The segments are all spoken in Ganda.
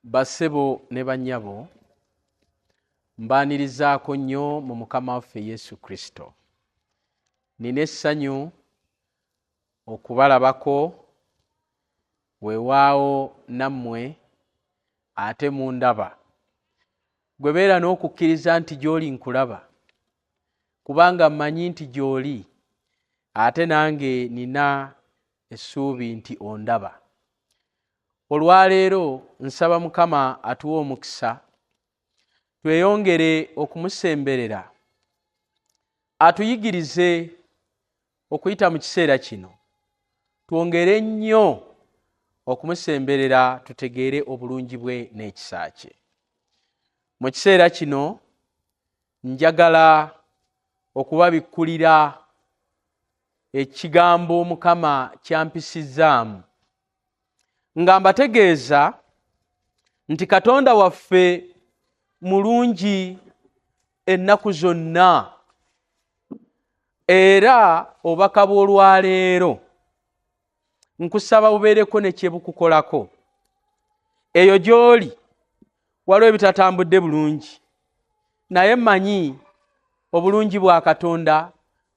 Basebo ne bannyabo mbaanirizaako nnyo mu Mukama waffe Yesu Kristo. Nina essanyu okubalabako weewaawo nammwe ate mundaba. Gwe beera n'okukkiriza nti gy'oli nkulaba, kubanga mmanyi nti gy'oli ate nange nina essuubi nti ondaba. Olwaleero nsaba Mukama atuwe omukisa, tweyongere okumusemberera, atuyigirize okuyita mu kiseera kino, twongere nnyo okumusemberera tutegeere obulungi bwe n'ekisa kye. Mu kiseera kino njagala okubabikkulira ekigambo Mukama kyampisizaamu, nga mbategeeza nti Katonda waffe mulungi ennaku zonna, era obubaka bw'olwaleero nkusaba bubeereko ne kye bukukolako. Eyo gy'oli waliwo ebitatambudde bulungi, naye mmanyi obulungi bwa Katonda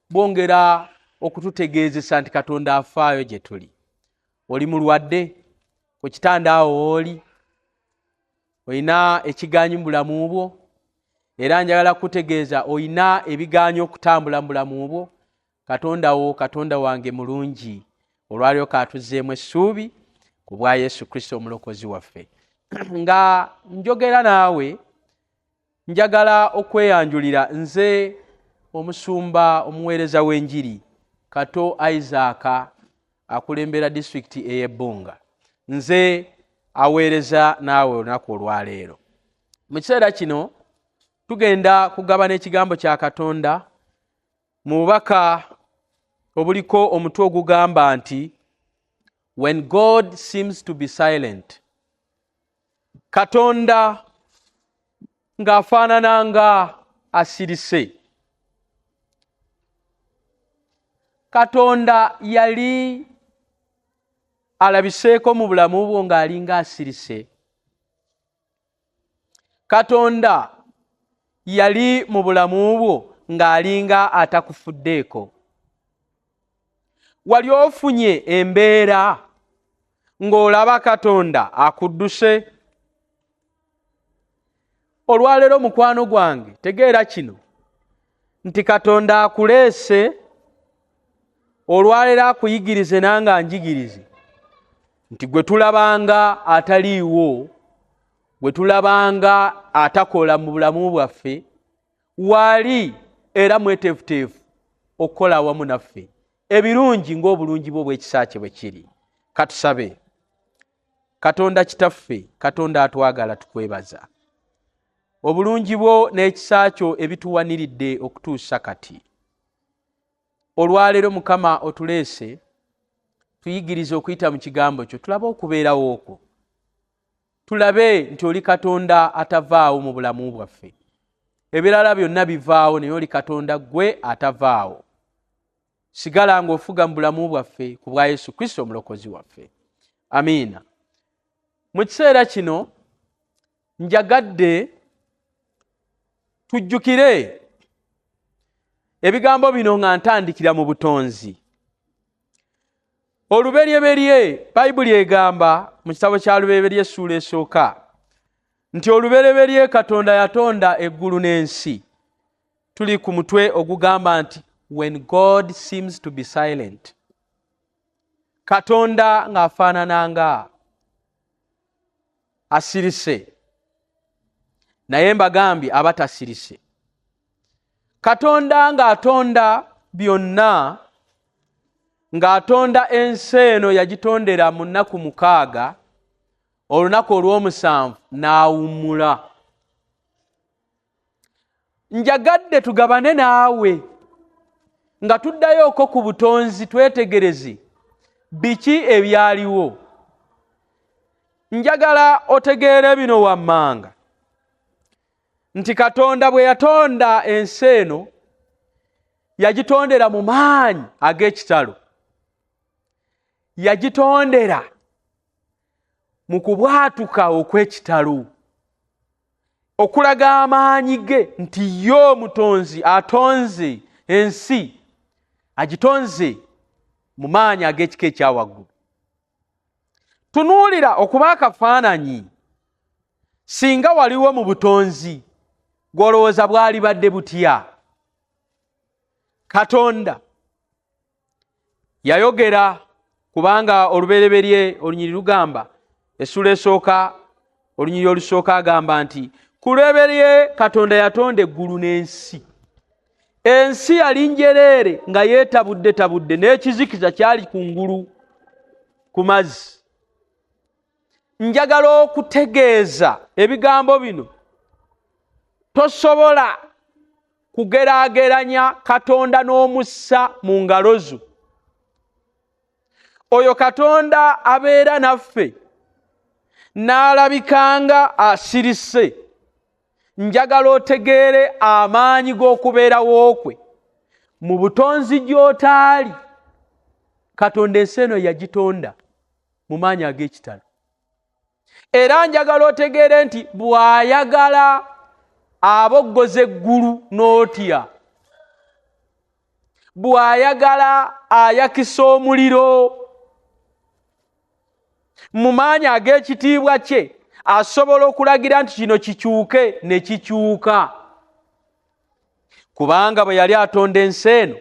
bwongera okututegeezesa nti Katonda afaayo gye tuli. Oli mulwadde ku kitanda awo oli, olina ekigaanyi mu bulamu bwo, era njagala kutegeeza olina ebigaanyi okutambula mu bulamu bwo. Katonda wo, Katonda wange mulungi, olwaleero kaatuzzeemu essuubi ku bwa Yesu Kristo omulokozi waffe. Nga njogera naawe, njagala okweyanjulira nze omusumba omuweereza w'enjiri Kato Isaac akulembera disitulikiti ey'Ebbunga. Nze aweereza naawe olunaku olwaleero. Mu kiseera kino tugenda kugabana ekigambo kya Katonda mu bubaka obuliko omutwe ogugamba nti When God seems to be silent. Katonda ng'afaanana nga asirise. Katonda yali alabiseeko mu bulamu bwo ng'alinga asirise. Katonda yali mu bulamu bwo ng'alinga atakufuddeeko. Wali ofunye embeera ng'olaba Katonda akudduse. Olwaleero mukwano gwange, tegeera kino nti Katonda akuleese, olwaleero akuyigirize nange anjigirize, nti gwe tulabanga ataliiwo, gwe tulabanga atakola mu bulamu bwaffe, wali era mweteefuteefu okukola awamu naffe ebirungi ng'obulungi bwo bw'ekisa kye bwe kiri. Katusabe. Katonda kitaffe, Katonda atwagala, tukwebaza obulungi bwo n'ekisa kyo ebituwaniridde okutuusa kati. Olwaleero Mukama otuleese, tuyigirize okuyita mu kigambo kyo, tulabe okubeerawo okwo, tulabe nti oli Katonda atavaawo mu bulamu bwaffe. Ebirala byonna bivaawo, naye oli Katonda gwe atavaawo. Sigala ng'ofuga mu bulamu bwaffe ku bwa Yesu Kristo omulokozi waffe. Amiina. Mu kiseera kino njagadde tujjukire ebigambo bino nga ntandikira mu butonzi. Olubereberye, Bayibuli egamba mu kitabo kya Lubereberye essuula esooka nti olubereberye Katonda yatonda eggulu n'ensi. Tuli ku mutwe ogugamba nti When God seems to be silent. Katonda ng'afaanana nga asirise, naye mbagambye abatasirise. Katonda ng'atonda byonna, ng'atonda ensi eno yagitondera mu nnaku 6, olunaku olw'omusanvu n'awummula. Njagadde tugabane naawe nga tuddayooko ku butonzi, twetegereze biki ebyaliwo. Njagala otegeere bino wammanga nti Katonda bwe yatonda ensi eno yagitondera mu maanyi ag'ekitalo. Yagitondera mu kubwatuka okw'ekitalo okulaga amaanyi ge nti ye omutonzi atonze ensi agitonze mu maanyi ag'ekika ekyawaggulu. Tunuulira okuba akafaananyi singa waliwo mu butonzi gw'olowooza bwali badde butya? Katonda yayogera, kubanga olubereberye olunyiri lugamba, essula esooka olunyiri olusooka agamba nti ku lubereberye Katonda yatonda eggulu n'ensi. Ensi yali njereere nga yeetabudde n'ekizikiza kyali kungulu ku mazzi. Njagala okutegeeza ebigambo bino tosobola kugeraageranya Katonda n'omussa mu ngalo zo. Oyo Katonda abeera naffe n'alabikanga asirise. Njagala otegeere amaanyi g'okubeerawo kwe mu butonzi gy'otaali. Katonda ensi eno yagitonda mu maanyi ag'ekitalo. Era njagala otegeere nti bw'ayagala aboggoza eggulu n'otya, bw'ayagala ayakisa omuliro mu maanyi ag'ekitiibwa kye, asobola okulagira nti kino kikyuke ne kikyuka. Kubanga bwe yali atonda ensi eno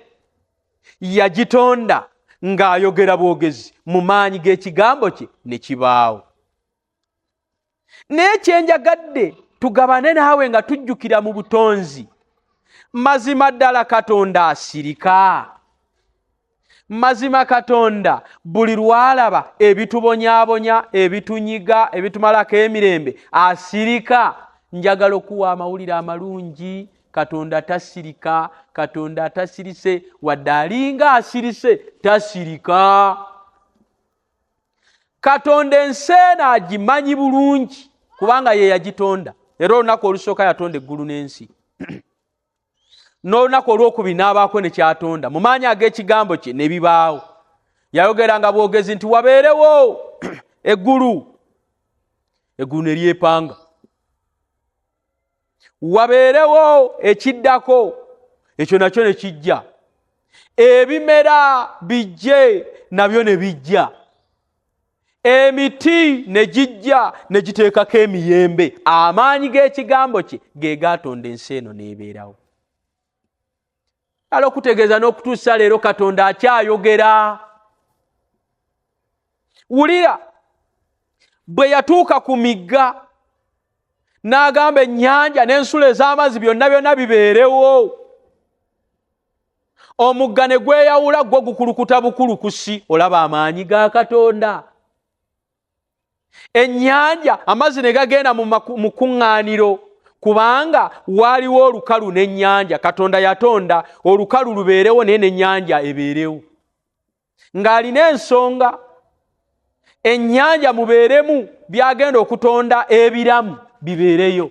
yagitonda ng'ayogera bwogezi mu maanyi g'ekigambo kye ne kibaawo. Naye kyenjagadde tugabane naawe nga tujjukira mu butonzi, mazima ddala Katonda asirika. Mazima Katonda buli lwalaba ebitubonyaabonya, ebitunyiga, ebitumalako emirembe asirika. Njagala okuwa amawulire amalungi. Katonda tasirika. Katonda atasirise, wadde alinga asirise tasirika. Katonda ensi eno agimanyi bulungi kubanga ye yagitonda. Era olunaku olusooka yatonda eggulu n'ensi. N'olunaku olwokubiri n'abaako ne kyatonda mu maanyi ag'ekigambo kye ne bibaawo. Yayogeranga bwogezi nti wabeerewo eggulu, eggulu ne lyepanga. Wabeerewo ekiddako, ekyo nakyo ne kijja. Ebimera bijje, nabyo ne bijja. Emiti ne gijja ne giteekako emiyembe. Amaanyi g'ekigambo kye ge gaatonda ensi eno n'ebeerawo. Kale okutegeeza n'okutuusa leero Katonda akyayogera. Wulira bwe yatuuka ku migga n'agamba ennyanja n'ensula ez'amazzi byonna bibeerewo. Omugga ne gweyawula gwo gukulukuta bukulukusi. Olaba amaanyi ga Katonda. Ennyanja amazzi ne gagenda mu kuŋŋaaniro kubanga waaliwo olukalu n'ennyanja. Katonda yatonda olukalu lubeerewo naye n'ennyanja ebeerewo. Ng'alina ensonga ennyanja mubeeremu byagenda okutonda ebiramu bibeereyo.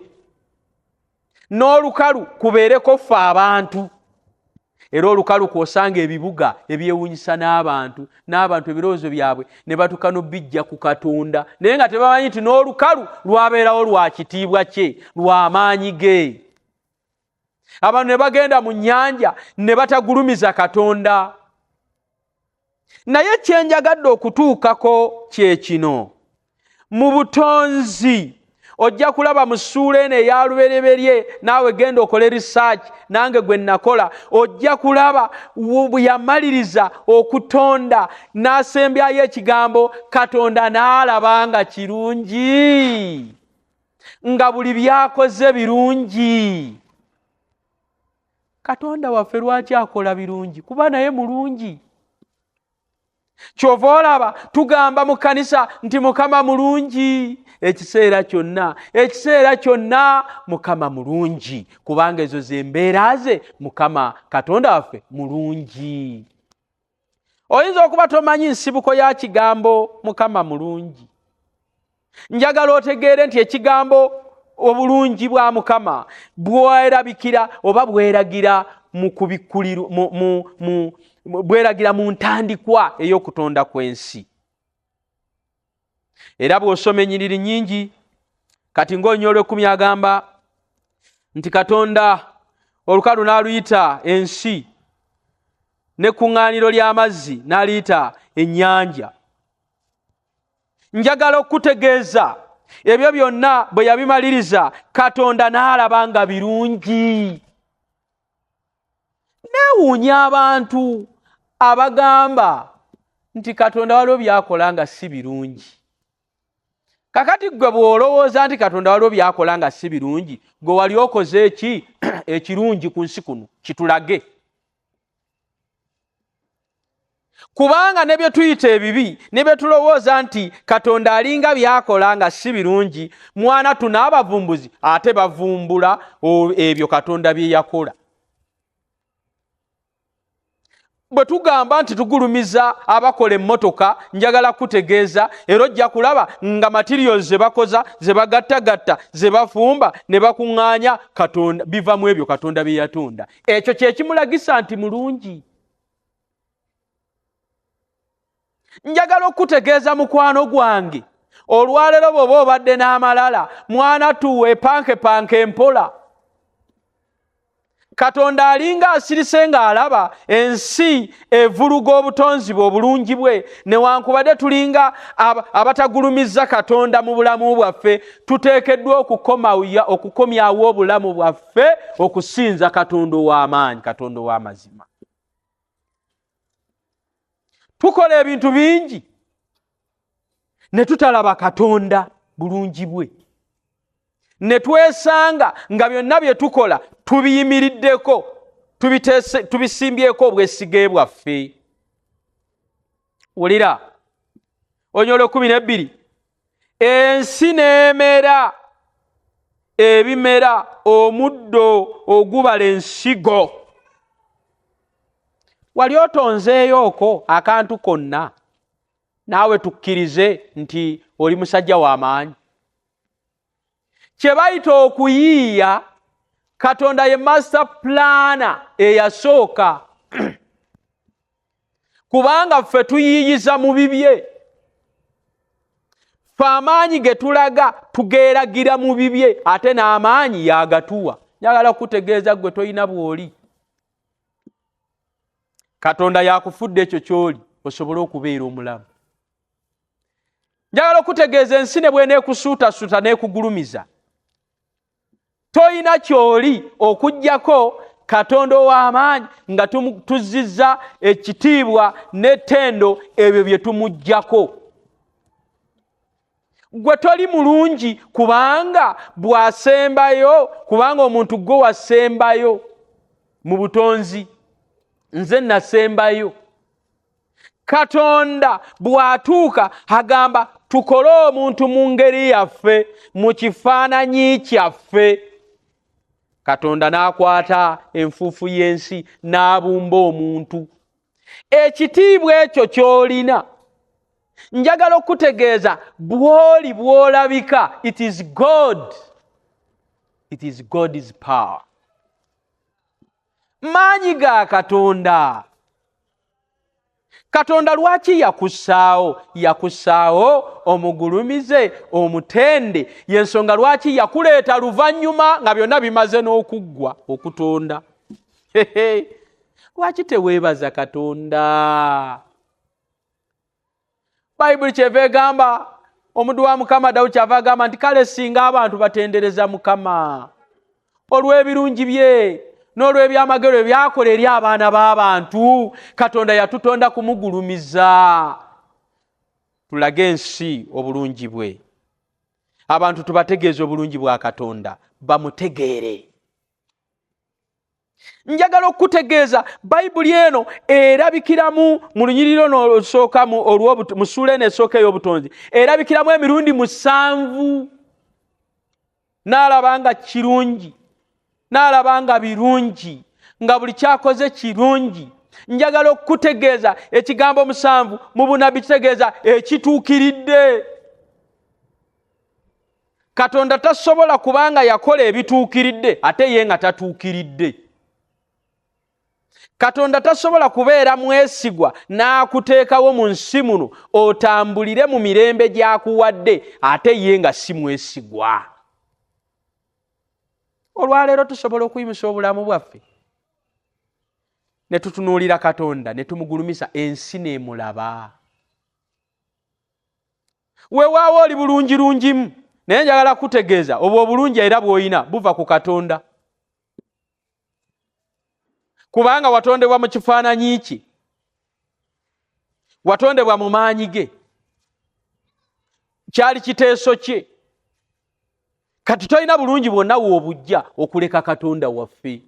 N'olukalu kubeereko ffe abantu. Era olukalu kw'osanga ebibuga ebyewuunyisa n'abantu ebirowoozo byabwe ne batuuka n'obijja ku Katonda, naye nga tebamanyi nti n'olukalu lwabeerawo lwa kitiibwa kye, lwa maanyi ge. Abantu ne bagenda mu nnyanja ne batagulumiza Katonda. Naye kyenjagadde okutuukako kye kino. Mu butonzi ojja kulaba mu ssuula eno eya lubereberye, naawe genda okole research nange gwe nakola, ojja kulaba bwe yamaliriza okutonda n'asembyayo ekigambo, Katonda n'alaba nga kirungi, nga buli byakoze birungi. Katonda waffe lwaki akola birungi? Kuba naye mulungi. Kyova olaba tugamba mu kkanisa nti Mukama mulungi. Ekiseera kyonna Mukama mulungi, kubanga ezo z'embeera ze. Mukama Katonda waffe mulungi. Oyinza okuba tomanyi nsibuko ya kigambo Mukama mulungi. Njagala otegeere nti ekigambo obulungi bwa Mukama bwerabikira oba bweragira mu kubikkuliro bweragira mu ntandikwa ey'okutonda kw'ensi. Era bw'osoma ennyiriri nnyingi kati ng'Olunyolo 10 agamba nti Katonda olukalu n'aluyita ensi, n'ekkuŋŋaaniro ly'amazzi n'aliyita ennyanja. Njagala okutegeeza ebyo byonna bwe yabimaliriza Katonda n'alaba nga birungi. Neewuunya abantu abagamba nti Katonda waliwo byakola nga si birungi. Kakati gwe bw'olowooza nti Katonda waliwo byakola nga si birungi, gwe wali okoze eki ekirungi ku nsi kuno kitulage? Kubanga ne bye tuyita ebibi, ne bye tulowooza nti Katonda alinga byakola nga si birungi, mwana tunaabavumbuzi ate bavumbula ebyo Katonda bye yakola. Bwe tugamba nti tugulumiza abakola emmotoka, njagala kutegeeza era ojja kulaba nga materials ze bakoza, ze bagattagatta, ze bafumba ne bakuŋŋaanya, Katonda biva mu ebyo Katonda bye yatonda. Ekyo kye kimulagisa nti mulungi. Njagala okutegeeza mukwano gwange, olwaleero bw'oba obadde n'amalala, mwana tuwe panke empola. Katonda alinga asirise ng'alaba ensi evuluga obutonzi bwe obulungi bwe, newankubadde tulinga abatagulumiza Katonda mu bulamu bwaffe, tuteekeddwa okukomyawo obulamu bwaffe okusinza Katonda ow'amaanyi, Katonda ow'amazima. Tukola ebintu bingi ne tutalaba Katonda bulungi bwe, ne twesanga nga byonna bye tukola tubiyimiriddeko, tubisimbyeko obwesige bwaffe. Wulira Olunyolo 12, ensi n'emera ebimera, omuddo ogubala ensigo. Wali otonzeeyoko akantu konna naawe tukkirize nti oli musajja w'amaanyi? Kye bayita okuyiiya, Katonda ye master planner eyasooka. Kubanga ffe tuyiiyiza mu bibye, ffe amaanyi ge tulaga tugeeragira mu bibye, ate n'amaanyi yagatuwa. Njagala kutegeeza gwe toyina bw'oli, Katonda yakufudde ekyo ky'oli osobole okubeera omulamu. Njagala okutegeeza ensi ne bw'eneekusuutasuuta n'ekugulumiza, toyina ky'oli okuggyako Katonda ow'amaanyi nga tuzizza ekitiibwa n'ettendo ebyo bye tumuggyako. Gwe toli mulungi kubanga bw'asembayo, kubanga omuntu gwe wasembayo mu butonzi, nze nasembayo. Katonda bw'atuuka agamba tukole omuntu mu ngeri yaffe, mu kifaananyi kyaffe. Katonda n'akwata enfuufu y'ensi n'abumba omuntu. Ekitiibwa ekyo ky'olina, njagala okutegeeza bw'oli bw'olabika, it is God. It is God's power. Maanyi ga Katonda. Katonda lwaki yakussaawo? Yakussaawo omugulumize, omutende. Y'ensonga lwaki yakuleeta luvannyuma nga byonna bimaze n'okuggwa okutonda. Lwaki teweebaza Katonda? Bayibuli kyeva egamba, omuddu wa Mukama Dawudi kyava agamba nti kale singa abantu batendereza Mukama olw'ebirungi bye n'olw'ebyamagero ebyakola eri abaana b'abantu, Katonda yatutonda kumugulumiza. Tulage ensi obulungi bwe, abantu tubategeeze obulungi bwa Katonda, bamutegeere. Njagala okutegeeza Bayibuli eno erabikiramu mu lunyiriro n'olusooka mu ssuula eno esooka ey'obutonzi, erabikiramu emirundi 7. N'alaba nga kirungi, n'alaba nga birungi, nga buli kyakoze kirungi. Njagala okutegeeza ekigambo 7 mu bunnabbi kitegeeza ekituukiridde. Katonda tasobola kubanga yakola ebituukiridde ate ye nga tatuukiridde. Katonda tasobola kubeera mwesigwa n'akuteekawo mu nsi muno otambulire mu mirembe gy'akuwadde ate ye nga si mwesigwa. Olwaleero tusobola okuyimusa obulamu bwaffe ne tutunuulira Katonda ne tumugulumisa, ensi n'emulaba. Weewaawo oli bulungirungimu naye njagala kutegeeza obwo obulungi era bw'olina buva ku Katonda. Kubanga watondebwa mu kifaananyi kye, watondebwa mu maanyi ge, kyali kiteeso kye. Kati tolina bulungi bwonna woobujja okuleka Katonda waffe.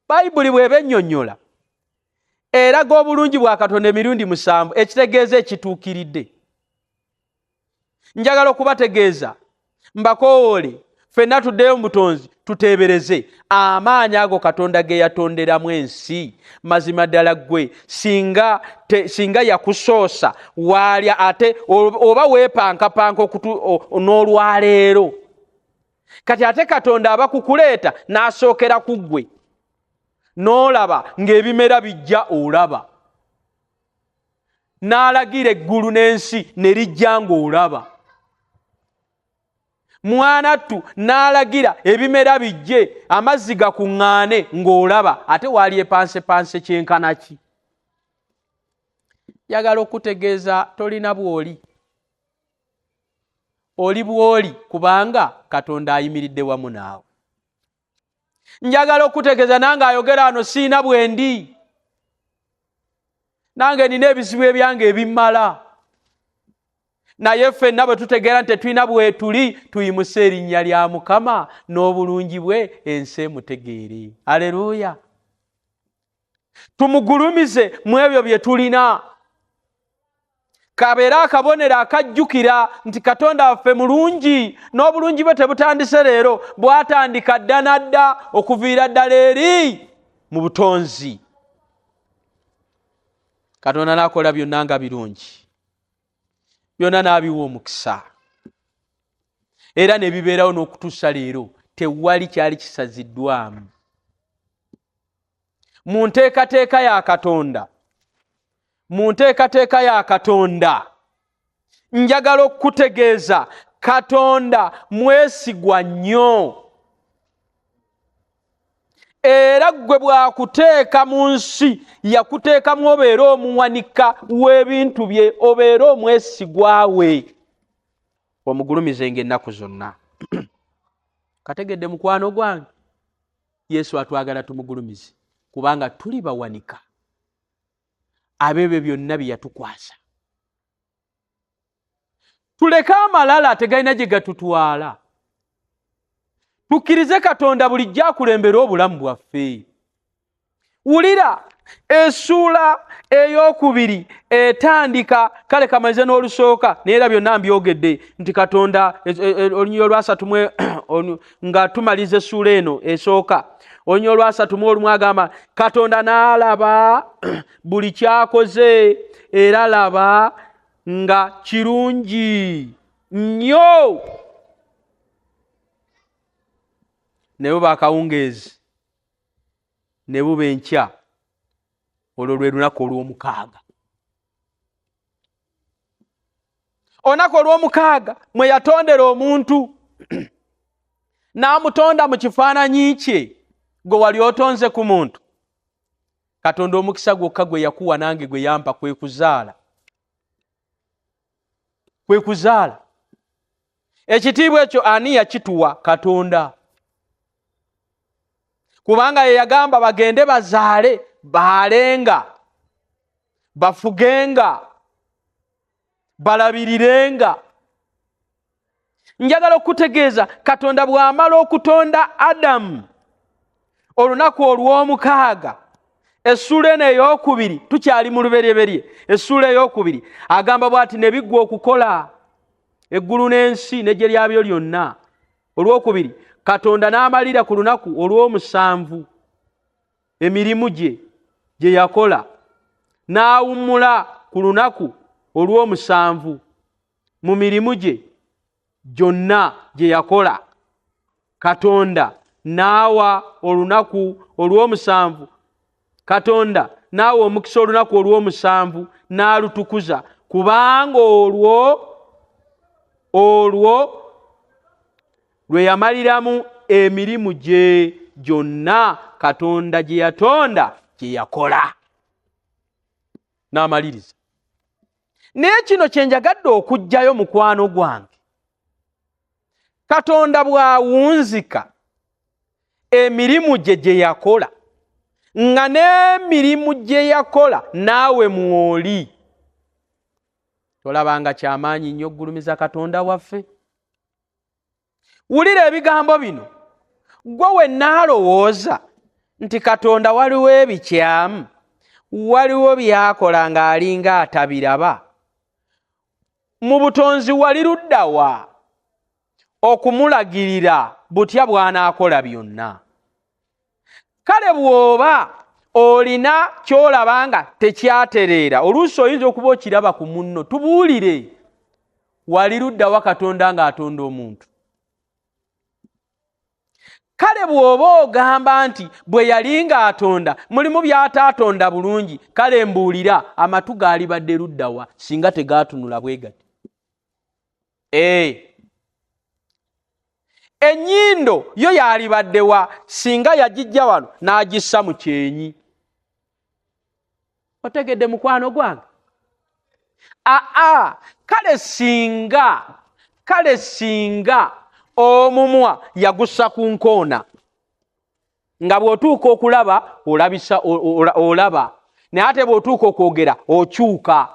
Bayibuli bw'eba ennyonnyola eraga obulungi bwa Katonda emirundi 7, ekitegeeza ekituukiridde. Njagala okubategeeza, mbakoowole, ffenna tuddeyo mu butonzi tuteebereze amaanyi ago Katonda ge yatonderamu ensi. Mazima ddala ggwe singa yakusoosa waalya ate oba weepankapanka n'olwaleero. Kati ate Katonda aba kukuleeta n'asookera ku ggwe, n'olaba ng'ebimera bijja olaba, n'alagira eggulu n'ensi ne lijja ng'olaba. Mwanattu n'alagira ebimera bijje, amazzi gakuŋŋaane ng'olaba, ate waali epansepanse kyenkana ki? Njagala okutegeeza tolina bw'oli, oli bw'oli kubanga Katonda ayimiridde wamu naawe. Njagala okutegeeza nange ayogera wano siina bwe ndi, nange nina ebizibu ebyange ebimmala, naye ffenna bwe tutegeera nti tetulina bwe tuli, tuyimuse erinnya lya Mukama n'obulungi bwe ensi emutegeere. Aleluuya! Tumugulumize mu ebyo bye tulina. Kabeera akabonero akajjukira nti Katonda waffe mulungi, n'obulungi bwe tebutandise leero, bwatandika dda na dda okuviira ddala eri mu butonzi. Katonda n'akola byonna nga birungi, byonna n'abiwa omukisa, era ne bibeerawo n'okutuusa leero, tewali kyali kisaziddwamu. Mu nteekateeka ya Katonda, mu nteekateeka ya Katonda, njagala okutegeeza Katonda mwesigwa nnyo. Era gwe bw'akuteeka mu nsi yakuteekamu obeere omuwanika w'ebintu bye, obeere omwesigwa we, omugulumizenga ennaku zonna. Kategedde mukwano gwange, Yesu atwagala tumugulumize kubanga tuli bawanika ab'ebyo byonna bye yatukwasa. Tuleke amalala tegalina gye gatutwala, tukkirize Katonda bulijjo akulembera obulamu bwaffe. Wulira essuula ey'okubiri etandika, kale kamalize n'olusooka naye era byonna mbyogedde nti Katonda olunyiriri olwasatu nga tumaliza essuula eno esooka, olunyiriri olwasatu mu olumu agamba Katonda n'alaba buli kyakoze era laba nga kirungi nnyo. Ne buba akawungeezi ne buba enkya, olwo lwe lunaku olw'omukaaga. Olunaku olw'omukaaga mwe yatondera omuntu n'amutonda mu kifaananyi kye, gwe wali otonze ku muntu. Katonda omukisa gwokka gwe yakuwa nange gwe yampa kwe kuzaala. Kwe kuzaala. Ekitiibwa ekyo ani yakituwa? Katonda. Kubanga ye yagamba bagende bazaale, baalenga, bafugenga, balabirirenga. Njagala okutegeeza Katonda bw'amala okutonda Adamu olunaku olw'omukaaga, essuula eno ey'okubiri, tukyali mu lubereberye, essuula ey'okubiri agamba bw'ati ne biggwa okukola eggulu n'ensi n'eggye lyabyo lyonna. Olwokubiri Katonda n'amalira ku lunaku olw'omusanvu emirimu gye yakola, n'awummula ku lunaku olw'omusanvu mu mirimu gye gyonna gye yakola. Katonda n'awa olunaku olw'omusanvu Katonda naawe omukisa olunaku olw'omusanvu n'alutukuza, kubanga olwo lwe yamaliramu emirimu gye gyonna Katonda gye yatonda gye yakola. N'amaliriza. Naye kino kye njagadde okuggyayo mukwano gwange. Katonda bw'awunzika emirimu gye yakola, nga n'emirimu gye yakola naawe mwoli, tolabanga kyamaanyi nnyo okugulumiza Katonda waffe? Wulira ebigambo bino, gwe wennaalowooza nti Katonda waliwo ebikyamu, waliwo byakola ng'alinga atabiraba. Mu butonzi wali ludda wa okumulagirira butya bw'anaakola byonna? Kale bw'oba olina ky'olaba nga tekyatereera, oluusi oyinza okuba okiraba ku munno, tubuulire. Wali ludda wa Katonda ng'atonda omuntu? Kale bw'oba ogamba nti bwe yali ng'atonda mulimu by'ataatonda bulungi, kale mbuulira amatu gaalibadde ludda wa singa tegaatunula bwe gati? Ennyindo yo yalibadde wa singa yagijja wano n'agissa mu kyenyi? Otegedde mukwano gwange? Kale singa omumwa yagussa ku nkoona, nga bw'otuuka okulaba olaba, naye ate bw'otuuka okwogera okyuka.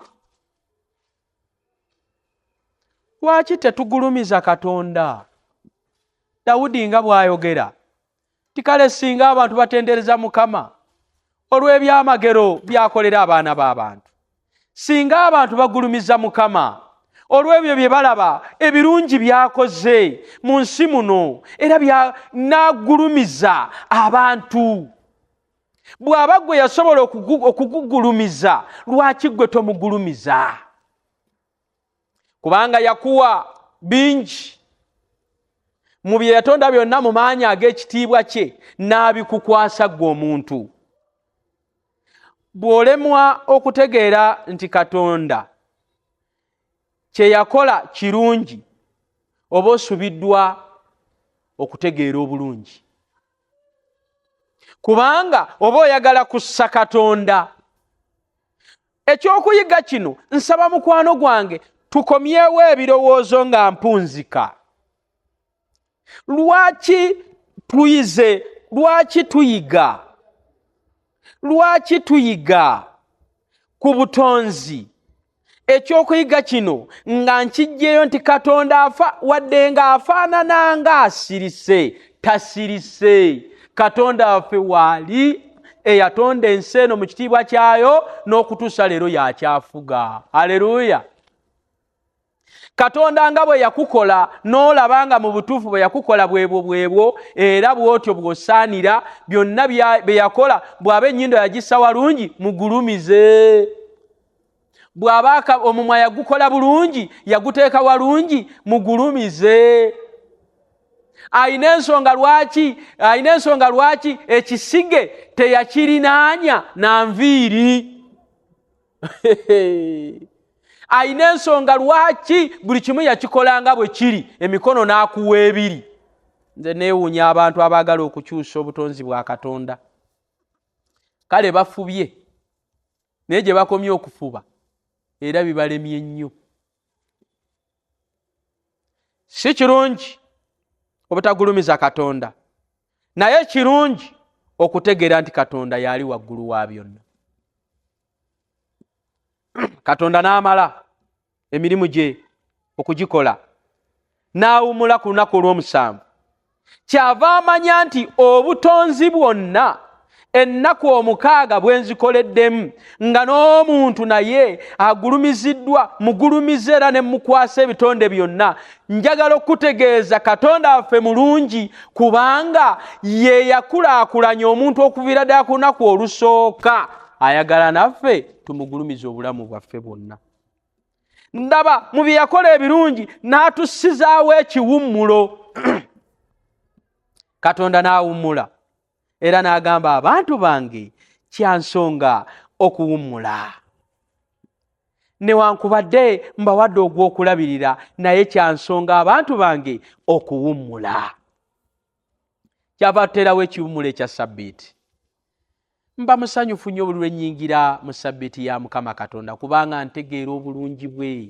Lwaki tetugulumiza Katonda? Dawudi nga bw'ayogera ti kale singa abantu batendereza Mukama olw'ebyamagero byakolera abaana b'abantu, singa abantu bagulumiza Mukama olw'ebyo bye balaba ebirungi byakoze mu nsi muno, era n'agulumiza abantu. Bw'aba gwe yasobola okugugulumiza, lwaki gwe tomugulumiza? Kubanga yakuwa bingi mu bye yatonda byonna mu maanyi ag'ekitiibwa kye, n'abikukwasa ggwe omuntu. Bw'olemwa okutegeera nti Katonda kye yakola kirungi, oba osubiddwa okutegeera obulungi. Kubanga oba oyagala kussa Katonda, ekyokuyiga kino nsaba mukwano gwange tukomyewo ebirowoozo nga mpunzika. Lwaki tuyiga ku butonzi? Ekyokuyiga kino nga nkijjeyo nti Katonda afa, wadde nga afaanana nga asirise, tasirise. Katonda waffe waali eyatonda ensi eno mu kitiibwa kyayo n'okutuusa leero yakyafuga. Aleluya! Katonda nga bwe yakukola n'olaba nga mu butuufu bwe yakukola bwebwo, era bw'otyo bw'osaanira, byonna bye yakola, bw'aba ennyindo yagissa walungi, mugulumize. Bw'aba omumwa yagukola bulungi, yaguteeka walungi, mugulumize. Ayina ensonga lwaki ekisige teyakirinaanya na nviiri. Ayina ensonga lwaki buli kimu yakikolanga bwe kiri, emikono n'akuwa ebiri. Nze neewuunya abantu abaagala okukyusa obutonzi bwa Katonda. Kale bafubye, naye gye bakomye okufuba era bibalemye nnyo. Si kirungi obutagulumiza Katonda, naye kirungi okutegeera nti Katonda yali waggulu wa byonna. Katonda n'amala emirimu gye okugikola, n'awummula ku lunaku olw'omusanvu. Kyava amanya nti obutonzi bwonna ennaku 6 bwe nzikoleddemu, nga n'omuntu naye agulumiziddwa, mugulumize era ne mukwasa ebitonde byonna. Njagala okutegeeza Katonda waffe mulungi, kubanga ye yakulaakulanya omuntu okuviira ddala ku lunaku olusooka. Ayagala naffe tumugulumize obulamu bwaffe bwonna. Ndaba mu bye yakola ebirungi n'atussizaawo ekiwummulo. Katonda n'awummula era n'agamba abantu bange kyansonga okuwummula. Newankubadde mbawadde ogw'okulabirira naye kyansonga abantu bange okuwummula. Kyava tuterawo ekiwummulo ekya Ssabbiiti. Mba musanyufu nnyo buli lwe nnyingira mu Ssabbiiti ya Mukama Katonda kubanga ntegeera obulungi bwe.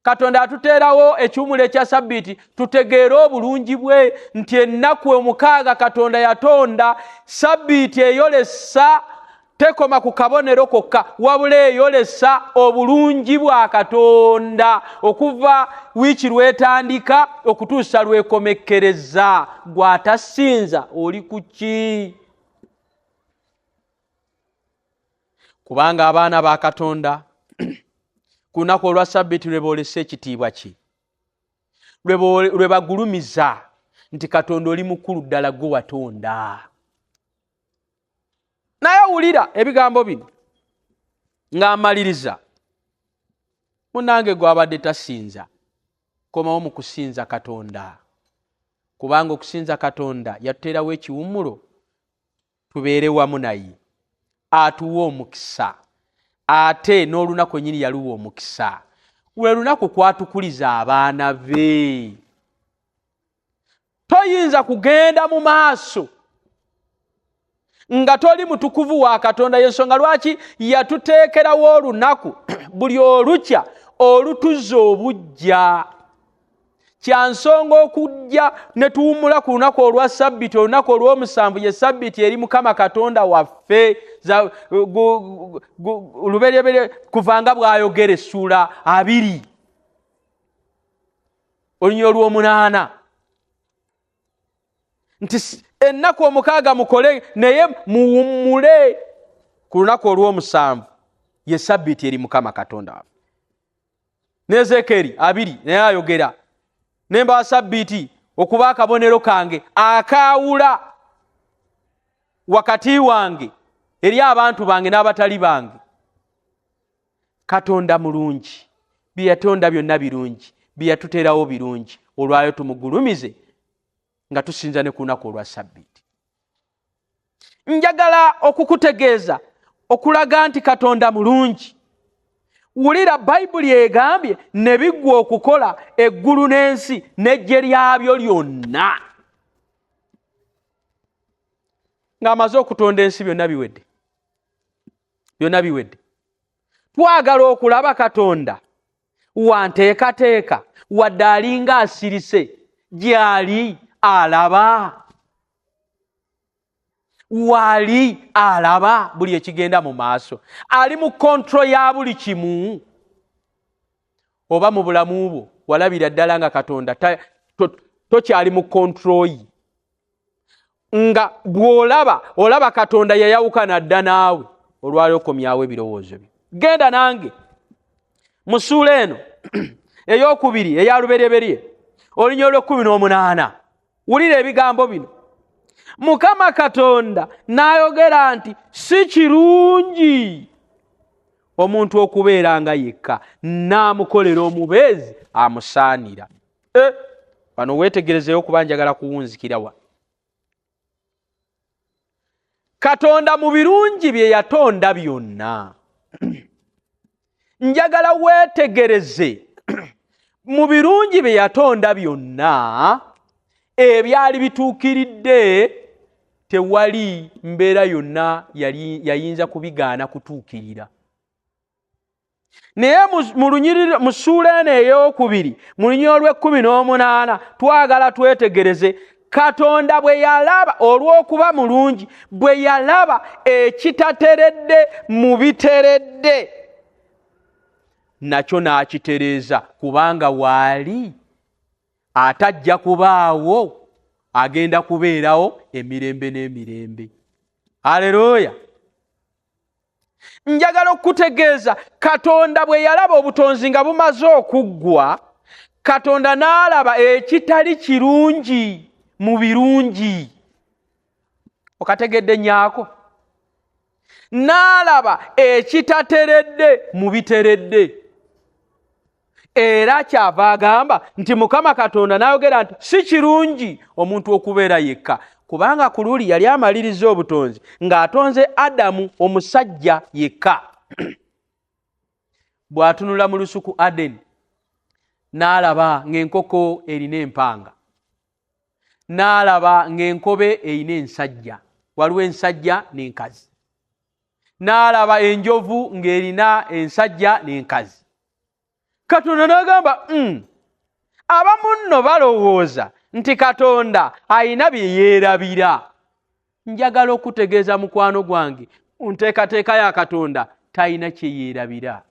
Katonda atuteerawo ekiwummulo ekya Ssabbiiti tutegeere obulungi bwe nti ennaku omukaaga Katonda yatonda. Ssabbiiti eyolesa tekoma ku kabonero kokka wabula eyolesa obulungi bwa Katonda okuva wiiki lwetandika okutuusa lwekomekkereza. Gw'atasinza oli ku ki? Kubanga abaana ba Katonda ku lunaku olwa Ssabbiiti lwe boolesa ekitiibwa kye, lwe bagulumiza nti Katonda oli mukulu ddala gwe watonda. Naye wulira ebigambo bino ng'amaliriza. Munnange gw'abadde tasinza, komawo mu kusinza Katonda, kubanga okusinza Katonda yatuteerawo ekiwummulo tubeere wamu naye, atuwa omukisa, ate n'olunaku nnyini yaluwa omukisa. Lwe lunaku kwatukuliza abaana be. Toyinza kugenda mu maaso nga toli mutukuvu wa Katonda. Y'ensonga lwaki yatuteekerawo olunaku buli olukya olutuzza obujja. Kyansonga okujja ne tuwummula ku lunaku olwa Ssabbiiti, olunaku olw'omusanvu ye Ssabbiiti eri Mukama Katonda waffe. Lubereberye kuvanga bw'ayogera essula 2 olunyiro lw'omunaana nti ennaku omukaaga mukole naye muwummule ku lunaku olw'omusanvu ye Ssabbiiti eri Mukama Katonda waffe. Ne Ezeekeri 2 naye ayogera nemba Ssabbiiti okuba akabonero kange akaawula wakati wange eri abantu bange n'abatali bange. Katonda mulungi, bye yatonda byonna birungi, bye yatuteerawo birungi. Olwayo tumugulumize nga tusinza ne ku lunaku olwa Ssabbiiti. Njagala okukutegeeza okulaga nti Katonda mulungi. Wulira Bayibuli egambye ne biggwa okukola eggulu n'ensi n'eggye lyabyo lyonna. Ng'amaze okutonda ensi byonna biwedde. Byonna biwedde. Twagala okulaba Katonda wanteekateeka wadde alinga asirise gy'ali alaba. Wali alaba buli ekigenda mu maaso. Ali mu kontro ya buli kimu. Oba mu bulamu bwo walabira ddala nga Katonda tokyali mu kontro yi. Nga bw'olaba Katonda yayawukana dda naawe, olwali okomyawo ebirowoozo byo. Genda nange mu ssuula eno ey'okubiri eya lubereberye olunyiro lw'18. Wulira ebigambo bino. Mukama Katonda n'ayogera nti si kirungi omuntu okubeera nga yekka, n'amukolera omubeezi amusaanira. Wano weetegerezeyo kuba njagala kuwunzikira wa. Katonda mu birungi bye yatonda byonna. Njagala weetegereze mu birungi bye yatonda byonna ebyali bituukiridde, tewali mbeera yonna yayinza kubigaana kutuukirira. Naye mu ssuula eno ey'okubiri mu lunyiro lw'18 twagala twetegereze Katonda bwe yalaba olw'okuba mulungi, bwe yalaba ekitateredde mu biteredde, nakyo n'akitereeza, kubanga waali atajja kubaawo, agenda kubeerawo emirembe n'emirembe. Haleluya. Njagala okutegeeza Katonda bwe yalaba obutonzi nga bumaze okuggwa, Katonda n'alaba ekitali kirungi mu birungi. Okategedde nyaako? N'alaba ekitateredde mu biteredde. Era kyava agamba nti Mukama Katonda n'ayogera nti si kirungi omuntu okubeera yekka. kubanga ku luli yali amaliriza obutonzi ng'atonze Adamu omusajja yekka. Bw'atunula mu lusuku Adeni n'alaba ng'enkoko erina empanga, n'alaba ng'enkobe erina ensajja, waliwo ensajja n'enkazi, n'alaba enjovu ng'erina ensajja n'enkazi. Katonda n'agamba abamu nno balowooza nti Katonda ayina bye yeerabira. Njagala okutegeeza mukwano gwange, nteekateeka ya Katonda talina kye yeerabira.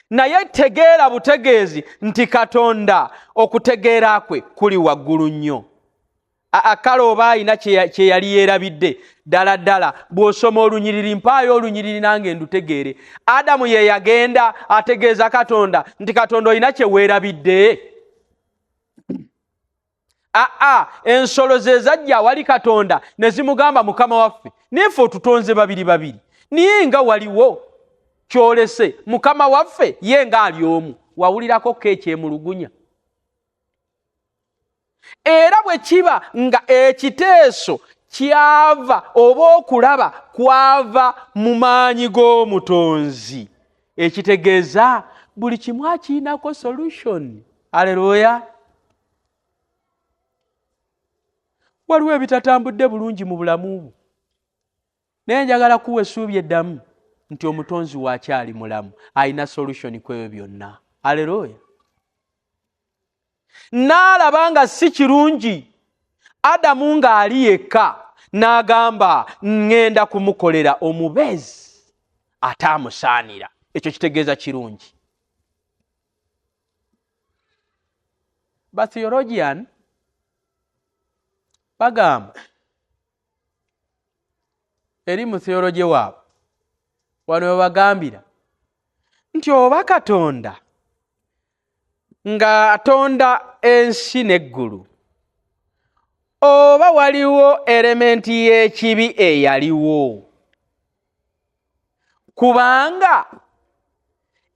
Naye tegeera butegeezi nti Katonda okutegeera kwe kuli waggulu nnyo. Kale oba ayina kye yali yeerabidde ddala ddala bw'osoma olunyiriri, mpaayo olunyiriri nange ndutegeere. Adamu ye yagenda ategeeza Katonda nti Katonda olina kye weerabidde? Ensolo ze zajja wali Katonda ne zimugamba Mukama waffe, niffe otutonze babiri babiri, niye nga waliwo kyolese Mukama waffe ye nga ali omu. Wawulirako kekyemulugunya. Era bwe kiba nga ekiteeso kyava oba okulaba kwava mu maanyi g'omutonzi, ekitegeeza buli kimu akiinako solution. Haleluya. Waliwo ebitatambudde bulungi mu bulamu bwo, naye njagala kuwa essuubi eddamu nti omutonzi waakyali mulamu, alina solution ku ebyo byonna. Haleluya. N'alaba nga si kirungi Adamu ng'ali yekka, n'agamba ŋŋenda kumukolera omubeezi ataamusaanira. Ekyo kitegeeza kirungi. Batheologian bagamba eri mu theology waabwe wano we bagambira nti oba Katonda ng'atonda ensi n'eggulu, oba waliwo elementi y'ekibi eyaliwo, kubanga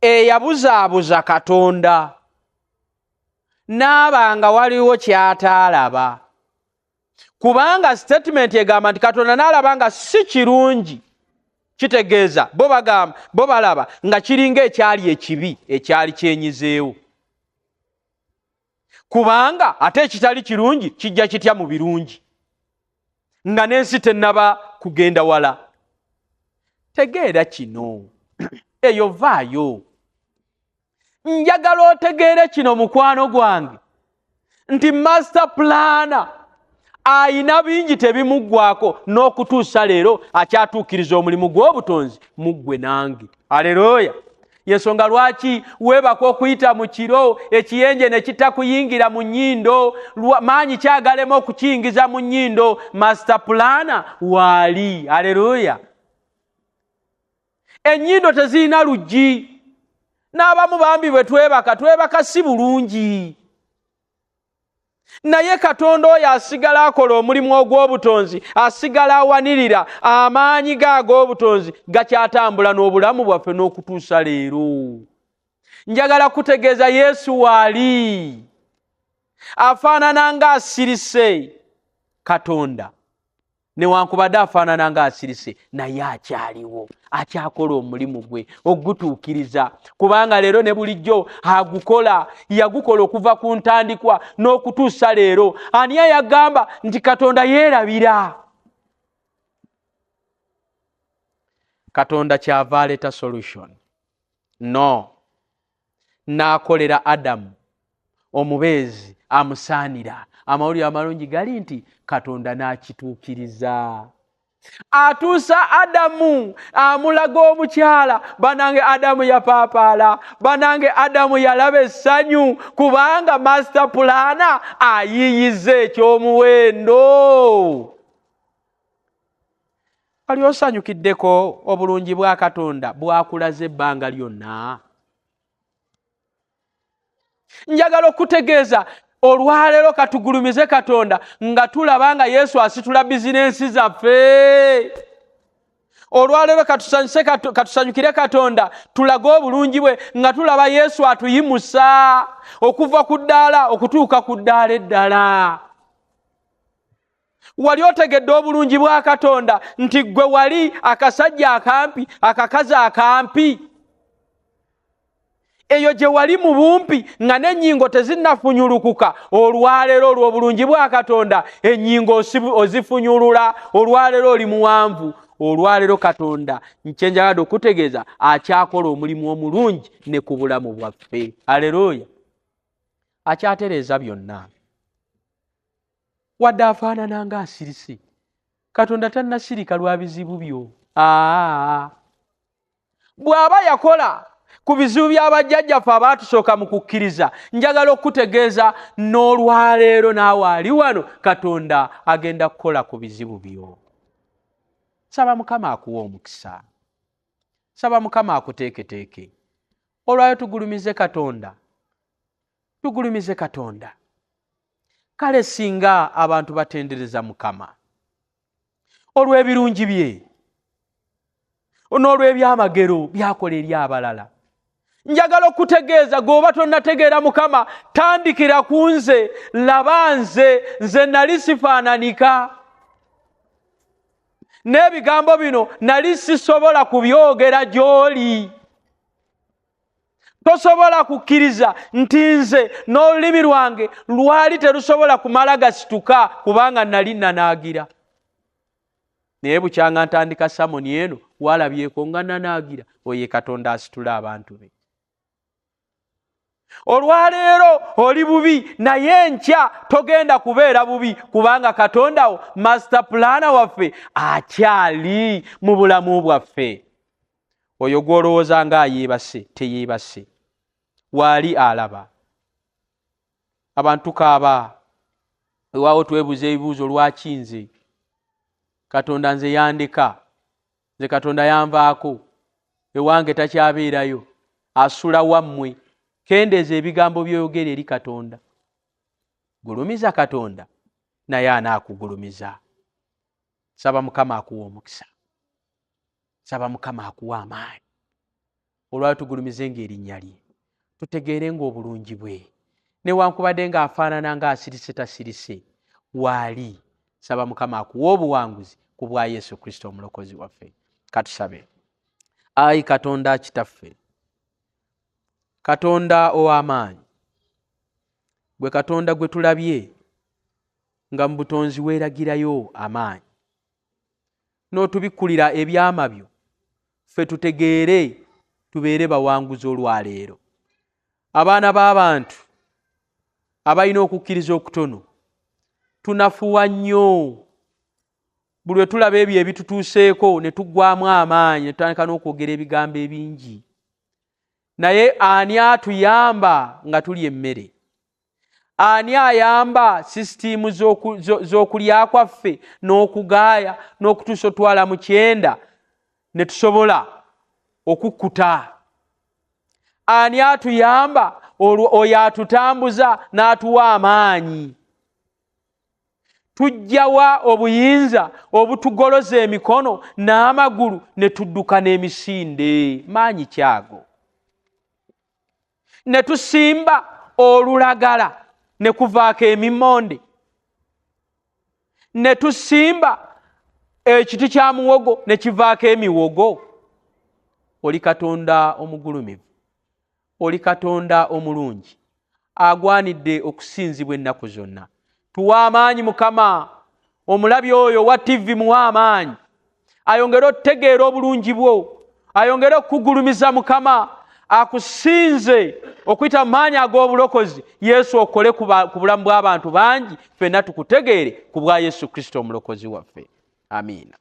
eyabuzaabuza Katonda n'aba nga waliwo ky'ataalaba. Kubanga statement egamba nti Katonda n'alaba nga si kirungi, kitegeeza bo balaba nga kiringa ekyali ekibi ekyali kyenyizeewo. Kubanga ate ekitali kirungi kijja kitya mu birungi, nga n'ensi tennaba kugenda wala. Tegeera kino, eyo vaayo. Njagala otegeere kino mukwano gwange, nti master plana ayina bingi tebimuggwako n'okutuusa leero akyatuukiriza omulimu gw'obutonzi muggwe nange. Haleluya. Yensonga lwaki weebaka okuyita mu kiro ekiyenje ne kitakuyingira mu nnyindo, maanyi kyagalema okukiyingiza mu nnyindo, master plana waali. Haleluya. Ennyindo tezirina luggi, n'abamu bambi bwe twebaka si bulungi. Naye Katonda oyo asigala akola omulimu ogw'obutonzi, asigala awanirira amaanyi g'ag'obutonzi gakyatambula n'obulamu bwaffe n'okutuusa leero. Njagala kutegeeza Yesu waali afaanana ng'asirise Katonda, newankubadde afaanana ng'asirise, naye akyaliwo, akyakola omulimu gwe ogutuukiriza. Kubanga leero ne bulijjo agukola, yagukola okuva ku ntandikwa n'okutuusa leero. Ani yagamba nti Katonda yeerabira? Katonda kyava aleeta solution. No. N'akolera Adamu omubeezi amusaanira. Amawulire amalungi gali nti Katonda n'akituukiriza. Atuusa Adamu amulaga omukyala, banange Adamu yapaapaala, banange Adamu yalaba essanyu, kubanga master plana ayiyiza ekyomuwendo. Ali osanyukiddeko obulungi bwa Katonda bwakulaze ebbanga lyonna? Njagala okutegeeza olwaleero katugulumize Katonda nga tulaba nga Yesu asitula bizinensi zaffe. Olwaleero katusanyukire Katonda tulage obulungi bwe nga tulaba Yesu atuyimusa okuva ku ddaala okutuuka ku ddaala eddala. Wali otegedde obulungi bwa Katonda nti gwe wali akasajja akampi, akakazi akampi. Eyo gye wali mu bumpi nga n'ennyingo tezinnafunyulukuka, olwaleero olw'obulungi bwa Katonda ennyingo ozifunyulula, olwaleero oli muwanvu. Olwaleero Katonda nkyenjagadde okutegeeza akyakola omulimu omulungi ne ku bulamu bwaffe. Aleluya. Akyatereeza byonna. Wadde afaanana ng'asirise, Katonda tannasirika lwa bizibu byo. Bw'aba yakola ku bizibu by'abajjajjaffe abaatusooka mu kukkiriza, njagala okutegeeza n'olwaleero naawe ali wano, Katonda agenda kukola ku bizibu byo. Saba Mukama akuwa omukisa. Saba Mukama akuteeketeeke. Olwayo tugulumize Katonda. Tugulumize Katonda. Kale singa abantu batendereza Mukama olw'ebirungi bye n'olw'ebyamagero byakola eri abalala, njagala okutegeeza gwoba tonnategeera Mukama, tandikira ku nze. Laba nze nali sifaananika, n'ebigambo bino nali sisobola kubyogera gy'oli. Tosobola kukkiriza nti nze n'olulimi lwange lwali terusobola kumala gasituka kubanga nali nanaagira. Naye bukyanga ntandika samoni eno, walabyeko nga nanaagira. Oye Katonda asitula abantu be. Olwaleero oli bubi, naye enkya togenda kubeera bubi kubanga Katonda wo master plana waffe akyali mu bulamu bwaffe. Oyo gw'olowooza nga yeebase, teyeebase. Waali alaba. Abantu kaaba, ewaawo twebuuza ebibuuzo, lwaki nze? Katonda nze yandeka, nze Katonda yanvaako, ewange takyabeerayo, asula wammwe. Kendeeza ebigambo by'oyogera eri Katonda. Gulumiza Katonda, naye anaakugulumiza. Saba Mukama akuwa omukisa. Saba Mukama akuwa amaanyi. Olwayo tugulumizenga erinnya lye, tutegeere ng'obulungi bwe, newankubadde ng'afaanana ng'asirise tasirise, waali. Saba Mukama akuwa obuwanguzi ku bwa Yesu Kristo omulokozi waffe. Katusabe. Ayi Katonda Kitaffe, Katonda ow'amaanyi, gwe Katonda gwe tulabye nga mu butonzi weeragirayo amaanyi, n'otubikkulira ebyama byo, ffe tutegeere tubeere bawanguzi olwaleero. Abaana b'abantu abalina okukkiriza okutono, tunafuwa nnyo. Buli lwe tulaba ebyo ebitutuuseeko ne tuggwaamu amaanyi, ne tutandika n'okwogera ebigambo ebingi. Naye ani atuyamba nga tuli emmere? Ani ayamba sisitiimu z'okulya kwaffe n'okugaaya n'okutuusa otwala mu kyenda ne tusobola okukkuta? Ani atuyamba oyo atutambuza n'atuwa amaanyi? Tujjawa obuyinza obutugoloza emikono n'amagulu ne tudduka n'emisinde? Maanyi kyago. Ne tusimba olulagala ne kuvaako emimonde, ne tusimba ekiti kya muwogo ne kivaako emiwogo. Oli Katonda omugulumivu, oli Katonda omulungi, agwanidde okusinzibwa ennaku zonna. Tuwa amaanyi Mukama. Omulabi oyo wa TV muwa amaanyi, ayongere okutegeera obulungi bwo, ayongere okugulumiza Mukama, akusinze okuyita mu maanyi ag'obulokozi. Yesu okole ku bulamu bw'abantu bangi, ffenna tukutegeere ku bwa Yesu Kristo omulokozi waffe. Amiina.